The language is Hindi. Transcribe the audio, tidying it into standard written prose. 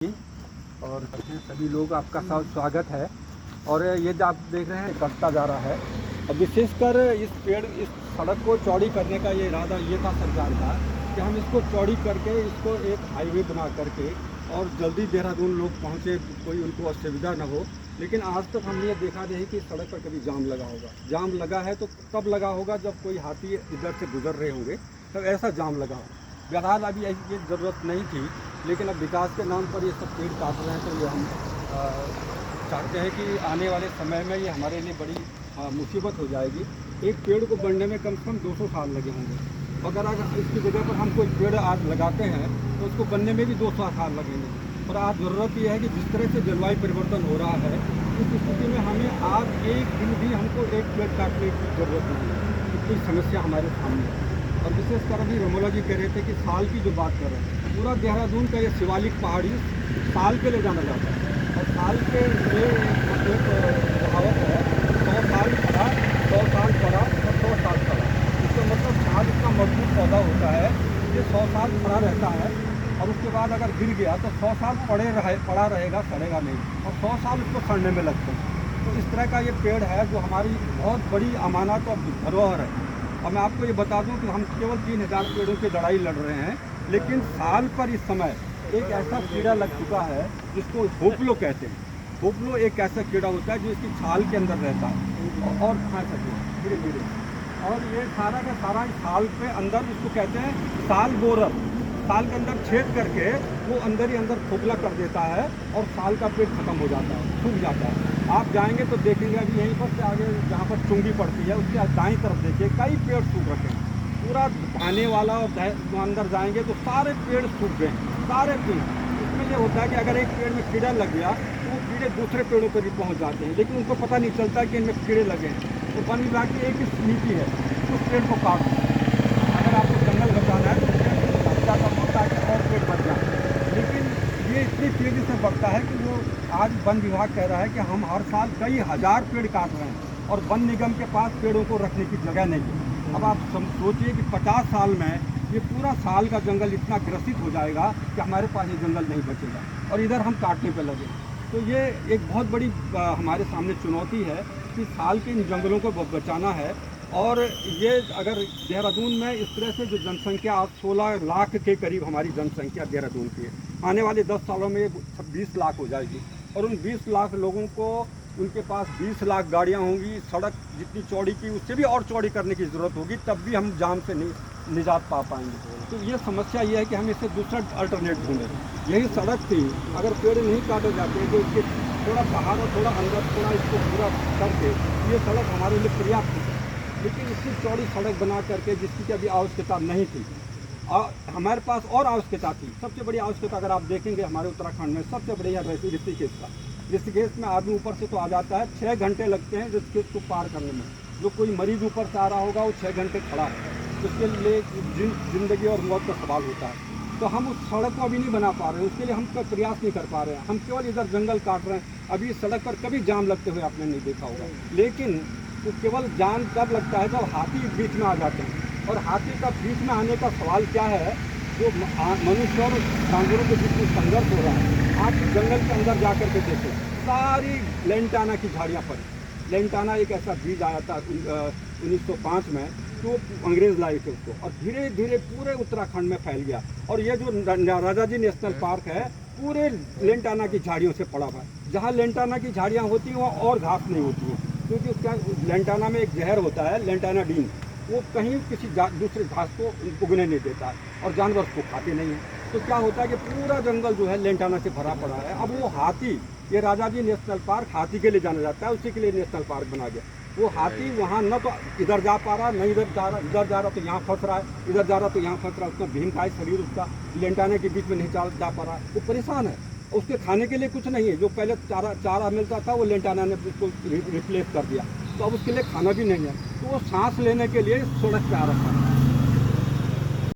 और सभी लोग आपका स्वागत है। और ये जो आप देख रहे हैं कटता जा रहा है, और विशेषकर इस सड़क को चौड़ी करने का ये इरादा ये था सरकार का कि हम इसको चौड़ी करके इसको एक हाईवे बना करके और जल्दी देहरादून लोग पहुँचे, कोई उनको असुविधा न हो। लेकिन आज तक हमने ये देखा नहीं कि सड़क पर कभी जाम लगा होगा। जाम लगा है तो तब लगा होगा जब कोई हाथी इधर से गुजर रहे होंगे, तब ऐसा जाम लगा हो। बहरहाल अभी ये ज़रूरत नहीं थी, लेकिन अब विकास के नाम पर ये सब पेड़ काट रहे हैं, तो ये हम चाहते हैं कि आने वाले समय में ये हमारे लिए बड़ी मुसीबत हो जाएगी। एक पेड़ को बढ़ने में कम से कम 200 साल लगे होंगे। अगर इसकी जगह पर हम कोई पेड़ आज लगाते हैं तो उसको बनने में भी 200 साल लगेंगे। और आज ज़रूरत यह है कि जिस तरह से जलवायु परिवर्तन हो रहा है, उस स्थिति में हमें आज एक दिन भी हमको एक पेड़ काटने की ज़रूरत नहीं है। इतनी समस्या हमारे सामने है। और विशेषकर अभी रमोला जी कह रहे थे कि साल की जो बात कर रहे हैं, पूरा देहरादून का ये शिवालिक पहाड़ी साल के लिए जाना जाता है। और साल के लिए एक कहावत है, 100 साल खड़ा, 100 साल पड़ा और 100 साल खड़ा। इसका मतलब जहाँ जितना मजबूत पौधा होता है ये 100 साल खड़ा रहता है, और उसके बाद अगर गिर गया तो 100 साल पड़ा रहेगा, सड़ेगा नहीं, और 100 साल उसको सड़ने में लगते हैं। तो इस तरह का ये पेड़ है जो हमारी बहुत बड़ी अमानत और धरोहर है। और मैं आपको ये बता दूं कि हम केवल 3000 पेड़ों की लड़ाई लड़ रहे हैं, लेकिन साल पर इस समय एक ऐसा कीड़ा लग चुका है जिसको होपलो कहते हैं। होपलो एक ऐसा कीड़ा होता है जो इसकी छाल के अंदर रहता है और खा सके धीरे धीरे। और ये सारा का सारा साल पे अंदर इसको कहते हैं साल बोरर। साल के अंदर छेद करके वो अंदर ही अंदर खोखला कर देता है और साल का पेड़ खत्म हो जाता है, सूख जाता है। आप जाएंगे तो देखेंगे अभी यहीं पर से आगे जहाँ पर चुंगी पड़ती है उसके दाईं तरफ देखिए कई पेड़ सूख रखे हैं। पूरा आने वाला और अंदर जाएंगे तो सारे पेड़ सूख गए, सारे पेड़। इसमें ये होता है कि अगर एक पेड़ में कीड़ा लग गया तो वो कीड़े दूसरे पेड़ों पर भी पहुँच जाते हैं, लेकिन उनको पता नहीं चलता कि इनमें कीड़े लगे हैं। तो वन विभाग की एक नीति है, उस पेड़ को काट दो। अगर आपको जंगल बचाना है तो हत्या कर दो ताकि और पेड़ बच जाए। लेकिन ये इतनी तेज़ी से बढ़ता है कि वो आज वन विभाग कह रहा है कि हम हर साल कई हज़ार पेड़ काट रहे हैं और वन निगम के पास पेड़ों को रखने की जगह नहीं है। अब आप सोचिए कि 50 साल में ये पूरा साल का जंगल इतना ग्रसित हो जाएगा कि हमारे पास ये जंगल नहीं बचेगा, और इधर हम काटने पर लगे। तो ये एक बहुत बड़ी हमारे सामने चुनौती है कि साल के इन जंगलों को बचाना है। और ये अगर देहरादून में इस तरह से जो जनसंख्या आज 16 लाख के करीब हमारी जनसंख्या देहरादून की है, आने वाले 10 सालों में 20 लाख हो जाएगी। और उन 20 लाख लोगों को उनके पास 20 लाख गाड़ियां होंगी। सड़क जितनी चौड़ी की उससे भी और चौड़ी करने की ज़रूरत होगी, तब भी हम जाम से निजात पा पाएंगे। तो ये समस्या ये है कि हम इससे दूसरा अल्टरनेट ढूंढें। यही सड़क थी, अगर पेड़ नहीं काटे जाते तो इसके थोड़ा बाहर और थोड़ा अंदर थोड़ा इसको पूरा करके ये सड़क हमारे लिए पर्याप्त थी। लेकिन इतनी चौड़ी सड़क बना करके जिसकी कि अभी आवश्यकता नहीं थी, हमारे पास और आवश्यकता थी। सबसे बड़ी आवश्यकता अगर आप देखेंगे हमारे उत्तराखंड में सबसे बढ़िया रहती ऋषिकेश का। ऋषिकेश में आदमी ऊपर से तो आ जाता है, 6 घंटे लगते हैं ऋषिकेश को पार करने में। जो कोई मरीज ऊपर से आ रहा होगा वो 6 घंटे खड़ा है, उसके लिए जिंदगी और मौत का सवाल होता है। तो हम उस सड़क को अभी नहीं बना पा रहे हैं, उसके लिए हम कोई प्रयास नहीं कर पा रहे हैं। हम केवल इधर जंगल काट रहे हैं। अभी इस सड़क पर कभी जाम लगते हुए आपने नहीं देखा होगा, लेकिन तो केवल जाम तब लगता है जब हाथी बीच में आ जाते हैं। और हाथी का बीच में आने का सवाल क्या है, जो मनुष्य और जानवरों के बीच में संघर्ष हो रहा है। आप जंगल के अंदर जा कर के देखें, सारी लेंटाना की झाड़ियाँ पड़ी। लेंटाना एक ऐसा बीज आया था 1905 में, तो अंग्रेज़ लाए थे उसको, और धीरे धीरे पूरे उत्तराखंड में फैल गया। और ये जो राजाजी नेशनल पार्क है पूरे लेंटाना की झाड़ियों से पड़ा हुआ है। जहाँ लेंटाना की झाड़ियाँ होती हैं वहाँ और घास नहीं होती है, क्योंकि उसका लेंटाना में एक जहर होता है लेंटाना डीन, वो कहीं किसी दूसरे घास को उगने नहीं देता है और जानवर उसको खाते नहीं हैं। तो क्या होता है कि पूरा जंगल जो है लेंटाना से भरा पड़ा है। अब वो हाथी, ये राजाजी नेशनल पार्क हाथी के लिए जाना जाता है, उसी के लिए नेशनल पार्क बना गया। वो हाथी वहाँ न तो इधर जा पा रहा, न इधर जा रहा, इधर जा रहा तो यहाँ फंस रहा है, इधर जा रहा तो यहाँ फंस रहा है। उसका भीमकाय शरीर उसका लेंटाने के बीच में नहीं जा पा रहा, वो परेशान है। उसके खाने के लिए कुछ नहीं है। जो पहले चारा मिलता था वो लेंटाना ने उसको रिप्लेस कर दिया, तो अब उसके लिए खाना भी नहीं है। तो वो सांस लेने के लिए सड़क पे आ रखा है।